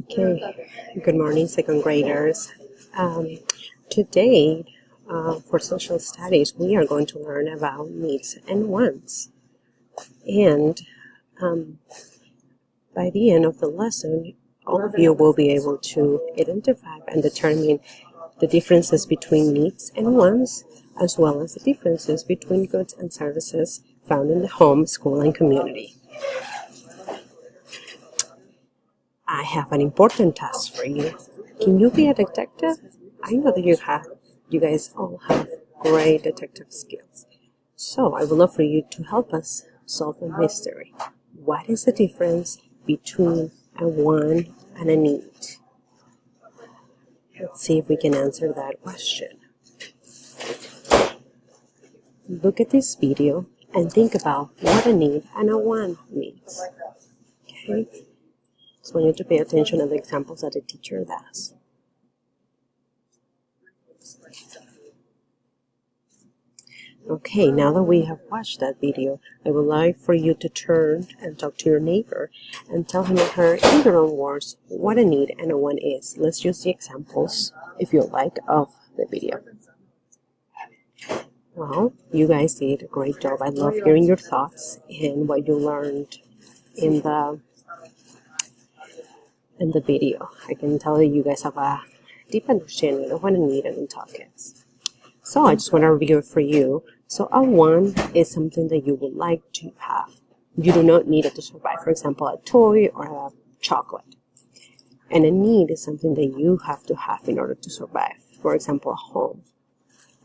Okay, good morning, second graders. Today, for social studies, we are going to learn about needs and wants. And by the end of the lesson, all of you will be able to identify and determine the differences between needs and wants, as well as the differences between goods and services found in the home, school, and community. I have an important task for you. Can you be a detective? I know that you guys all have great detective skills. So I would love for you to help us solve a mystery. What is the difference between a want and a need? Let's see if we can answer that question. Look at this video and think about what a need and a want means. Okay? So I want you to pay attention to the examples that the teacher does. Okay, now that we have watched that video, I would like for you to turn and talk to your neighbor and tell him or her in their own words what a need and a want is. Let's use the examples, if you like, of the video. Well, you guys did a great job. I love hearing your thoughts and what you learned in the video. I can tell that you guys have a deep understanding of what a need and a talk is. So I just want to review it for you. So a want is something that you would like to have. You do not need it to survive. For example, a toy or a chocolate. And a need is something that you have to have in order to survive. For example, a home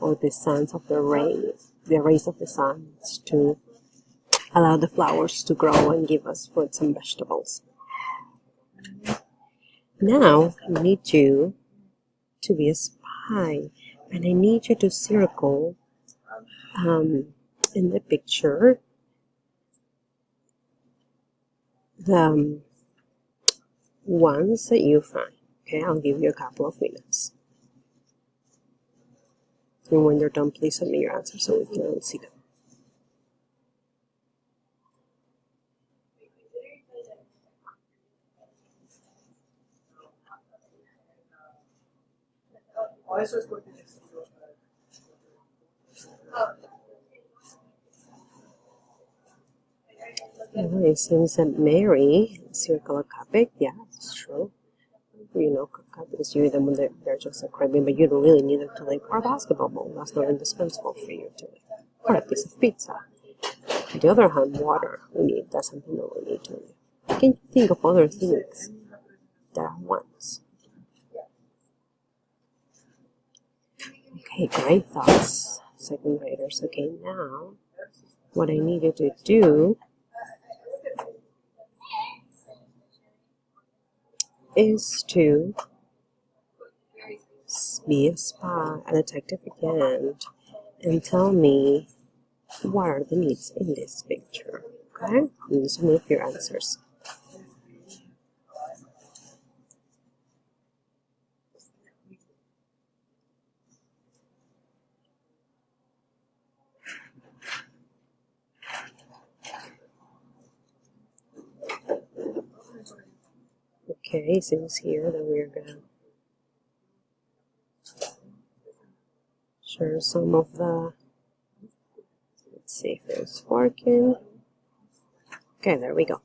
or the suns of the rays of the suns to allow the flowers to grow and give us fruits and vegetables. Now, I need you to be a spy, and I need you to circle in the picture the ones that you find. Okay, I'll give you a couple of minutes. And when you're done, please submit your answers so we can see them. It seems that Mary circle a cupcake. Yeah, it's true. You know, cupcakes, you eat them when they're just a craving, but you don't really need them to like or a basketball ball. That's not indispensable for you to eat. Or a piece of pizza. On the other hand, water that's something that we need to eat. Can you think of other things that are wants? Okay, great thoughts, second graders. Okay, now what I need you to do is to be a spy, a detective again, and tell me what are the needs in this picture. Okay? And submit your answers. Okay, it seems here that we're gonna share some of the, let's see if it's working. Okay, there we go.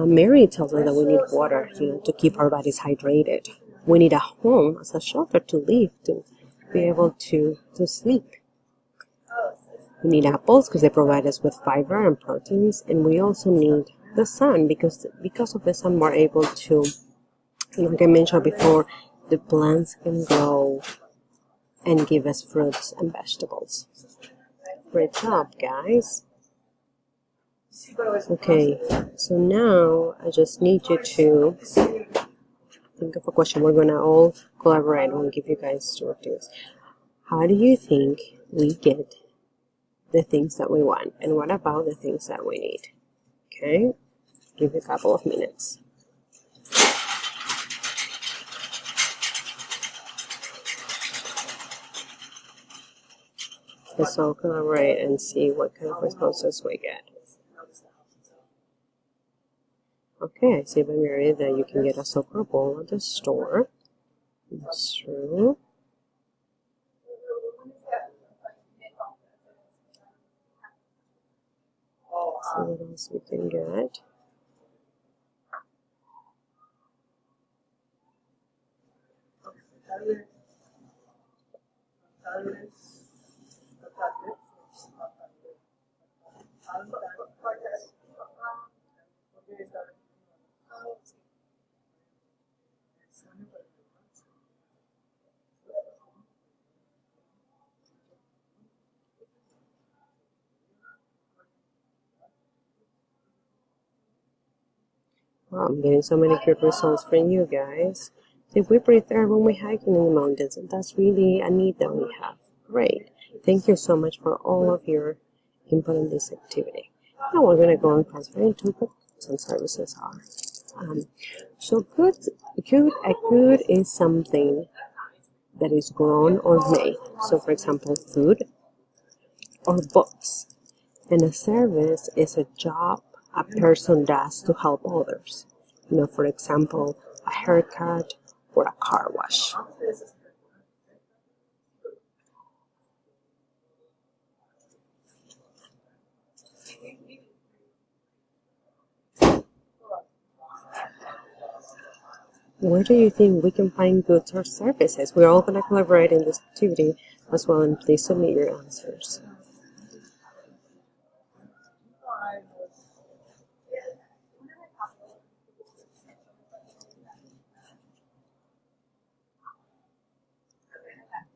Mary tells us that we need water, to keep our bodies hydrated. We need a home as a shelter to live, to be able to sleep. We need apples because they provide us with fiber and proteins, and we also need the sun because of the sun we're able to, like I mentioned before, the plants can grow and give us fruits and vegetables. Great job, guys. Okay, so now I just need you to think of a question. We're going to all collaborate and give you guys 2 things. How do you think we get the things that we want? And what about the things that we need? Okay, give you a couple of minutes. Let's all collaborate and see what kind of responses we get. Okay, I see by Mary that you can get a soccer ball at the store. That's true. See what else we can get. Wow, I'm getting so many good results from you guys. See, we breathe air when we're hiking in the mountains, and that's really a need that we have. Great. Thank you so much for all of your input in this activity. Now we're going to go and transfer into what goods and services are. So a good is something that is grown or made. So for example, food or books. And a service is a job a person does to help others. For example, a haircut or a car wash. Where do you think we can find goods or services? We're all going to collaborate in this activity as well, and please submit your answers.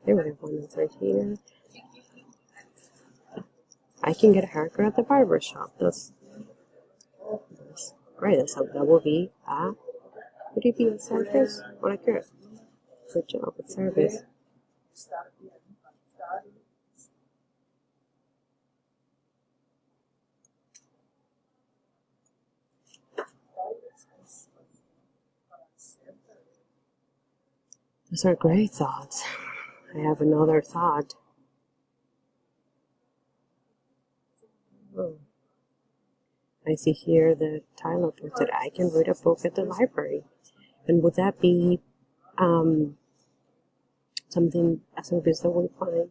There we have one answer here. I can get a haircut at the barber shop. That's great. So that will be would it be a service or a good? Good job with service. Those are great thoughts. I have another thought. Oh. I see here that Tyler put that I can read a book at the library. And would that be something, a service that we find?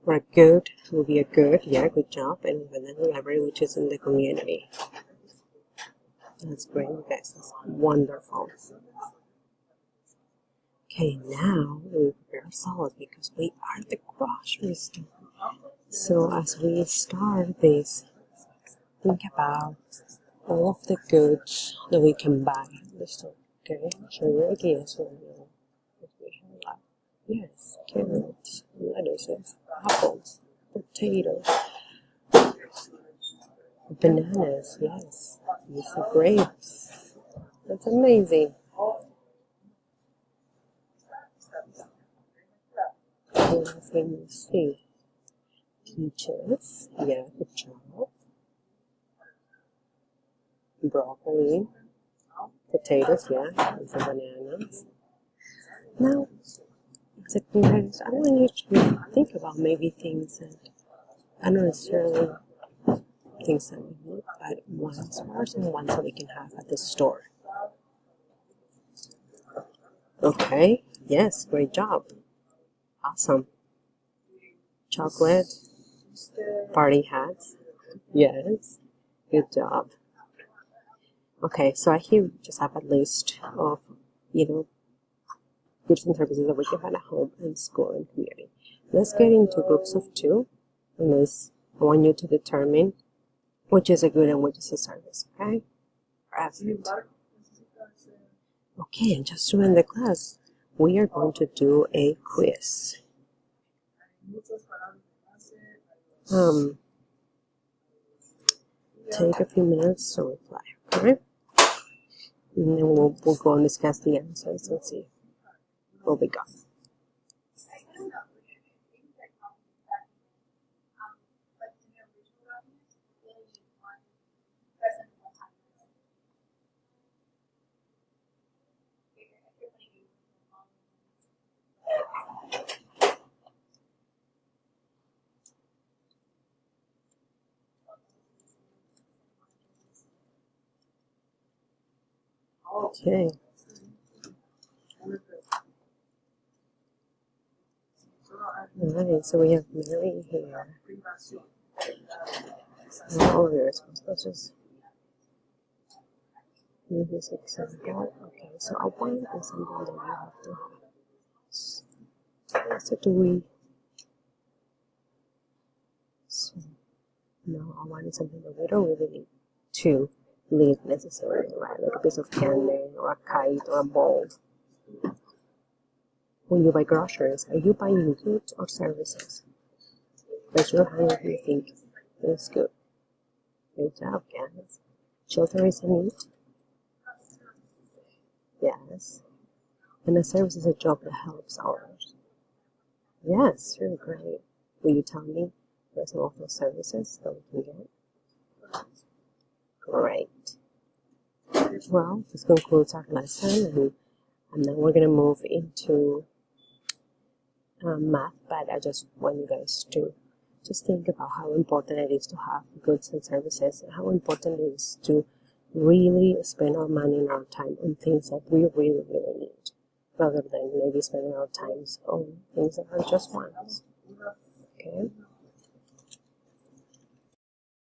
Or a good, would be a good, yeah, good job. And even in the library, which is in the community. That's great, you guys. That's wonderful. Okay, now we prepare salads because we are at the grocery store. So as we start this, think about all of the goods that we can buy at the store. Okay, show your ideas right now. Yes, carrots, lettuces, apples, potatoes, bananas, yes, these are grapes. That's amazing. Let me see. Peaches, yeah, good job. Broccoli, potatoes, yeah, these are bananas. Now, guys, I want you to think about maybe things that are not necessarily things that we need, but ones and ones that we can have at the store. Okay, yes, great job. Awesome. Chocolate, party hats, yes, good job. Okay, so I here just have a list of, goods and services that we can find at home and school and community. Let's get into groups of two, and I want you to determine which is a good and which is a service, okay? Perfect. Okay, and just to end the class, we are going to do a quiz. Take a few minutes to reply, okay? And then we'll go and discuss the answers and see what we got. Okay. Alright, so we have Mary here. Oh, here's let's just move this example. Okay, so a one is something that you have to have. So do we? So, no, a one is something that we don't really need to leave necessarily, right? Like a piece of candy or a kite or a ball. When you buy groceries, are you buying goods or services? Raise your hand if you think it's good. Good job, guys. Shelter is a need. Yes. And a service is a job that helps others. Yes, you're great. Will you tell me what are some of those services that we can get? Great. Well, this concludes our lesson, and then we're going to move into math, but I just want you guys to just think about how important it is to have goods and services, and how important it is to really spend our money and our time on things that we really, really need, rather than maybe spending our time on things that are just wants. Okay?